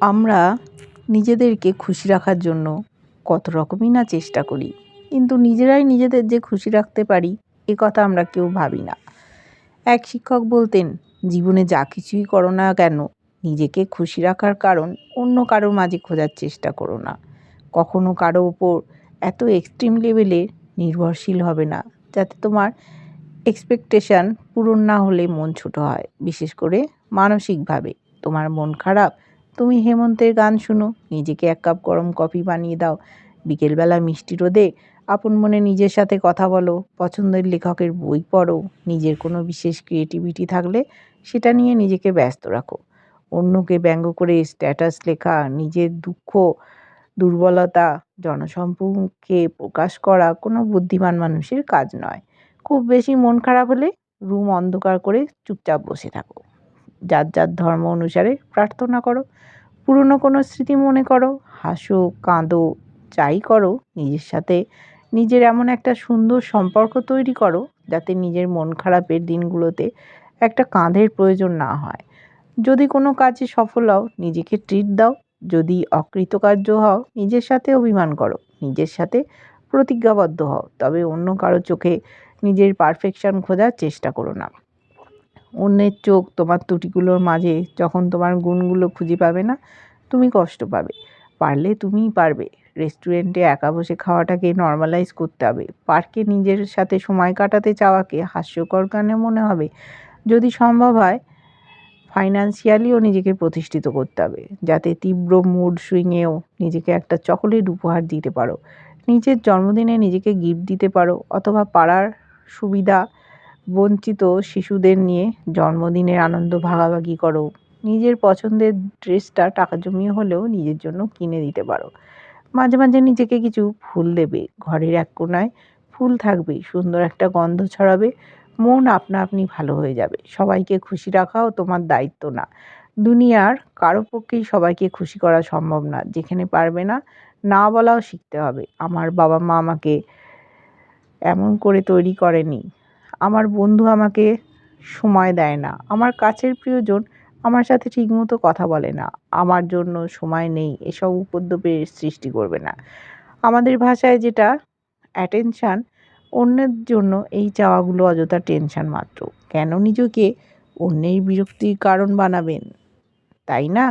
আমরা নিজেদেরকে খুশি রাখার জন্য কত রকমই না চেষ্টা করি, কিন্তু নিজেরাই নিজেদের যে খুশি রাখতে পারি এ কথা আমরা কেউ ভাবি না। এক শিক্ষক বলতেন, জীবনে যা কিছুই করো না কেন নিজেকে খুশি রাখার কারণ অন্য কারোর মাঝে খোঁজার চেষ্টা করো না। কখনো কারো ওপর এত এক্সট্রিম লেভেলে নির্ভরশীল হবে না যাতে তোমার এক্সপেকটেশন পূরণ না হলে মন ছোট হয়। বিশেষ করে মানসিকভাবে তোমার মন খারাপ, তুমি হেমন্তের গান শুনো, নিজেকে এক কাপ গরম কফি বানিয়ে দাও, বিকেলবেলা মিষ্টি রোদে আপন মনে নিজের সাথে কথা বলো, পছন্দের লেখকের বই পড়ো, নিজের কোনো বিশেষ ক্রিয়েটিভিটি থাকলে সেটা নিয়ে নিজেকে ব্যস্ত রাখো। অন্যকে ব্যঙ্গ করে স্ট্যাটাস লেখা, নিজের দুঃখ দুর্বলতা জনসম্মুখে প্রকাশ করা কোনো বুদ্ধিমান মানুষের কাজ নয়। খুব বেশি মন খারাপ হলে রুম অন্ধকার করে চুপচাপ বসে থাকো, যার যার ধর্ম অনুসারে প্রার্থনা করো, পুরনো কোনো স্মৃতি মনে করো, হাসো কাঁদো, যাই করো নিজের সাথে নিজের এমন একটা সুন্দর সম্পর্ক তৈরি করো যাতে নিজের মন খারাপের দিনগুলোতে একটা কাঁধের প্রয়োজন না হয়। যদি কোনো কাজে সফল হও নিজেকে ট্রিট দাও, যদি অকৃতকার্য হও নিজের সাথে অভিমান করো, নিজের সাথে প্রতিজ্ঞাবদ্ধ হও, তবে অন্য কারো চোখে নিজের পারফেকশন খোঁজার চেষ্টা করো না। অন্যের চোখ তোমার ত্রুটিগুলোর মাঝে যখন তোমার গুণগুলো খুঁজে পাবে না, তুমি কষ্ট পাবে। পারলে তুমিই পারবে। রেস্টুরেন্টে একা বসে খাওয়াটাকে নর্মালাইজ করতে হবে। পার্কে নিজের সাথে সময় কাটাতে চাওয়াকে হাস্যকর গানে মনে হবে। যদি সম্ভব হয় ফাইন্যান্সিয়ালিও নিজেকে প্রতিষ্ঠিত করতে হবে, যাতে তীব্র মুড সুইংয়েও নিজেকে একটা চকোলেট উপহার দিতে পারো, নিজের জন্মদিনে নিজেকে গিফট দিতে পারো, অথবা পাড়ার সুবিধা বঞ্চিত শিশুদের নিয়ে জন্মদিনের আনন্দ ভাগাভাগি করো। নিজের পছন্দের ড্রেসটা টাকা জমিয়ে হলেও নিজের জন্য কিনে দিতে পারো। মাঝে মাঝে নিজেকে কিছু ফুল দেবে, ঘরের এক কোণায় ফুল থাকবে, সুন্দর একটা গন্ধ ছড়াবে, মন আপনা আপনি ভালো হয়ে যাবে। সবাইকে খুশি রাখাও তোমার দায়িত্ব না। দুনিয়ার কারো পক্ষেই সবাইকে খুশি করা সম্ভব না। যেখানে পারবে না, না বলাও শিখতে হবে। আমার বাবা মা আমাকে এমন করে তৈরি করেনি, আমার বন্ধু আমাকে সময় দেয় না, আমার কাছের প্রিয়জন আমার সাথে ঠিকমতো কথা বলে না, আমার জন্য সময় নেই, এসব উপদ্রবের সৃষ্টি করবে না। আমাদের ভাষায় যেটা অ্যাটেনশান, অন্যের জন্য এই চাওয়াগুলো অযথা টেনশন মাত্র। কেন নিজেকে অন্যের বিরক্তির কারণ বানাবেন, তাই না?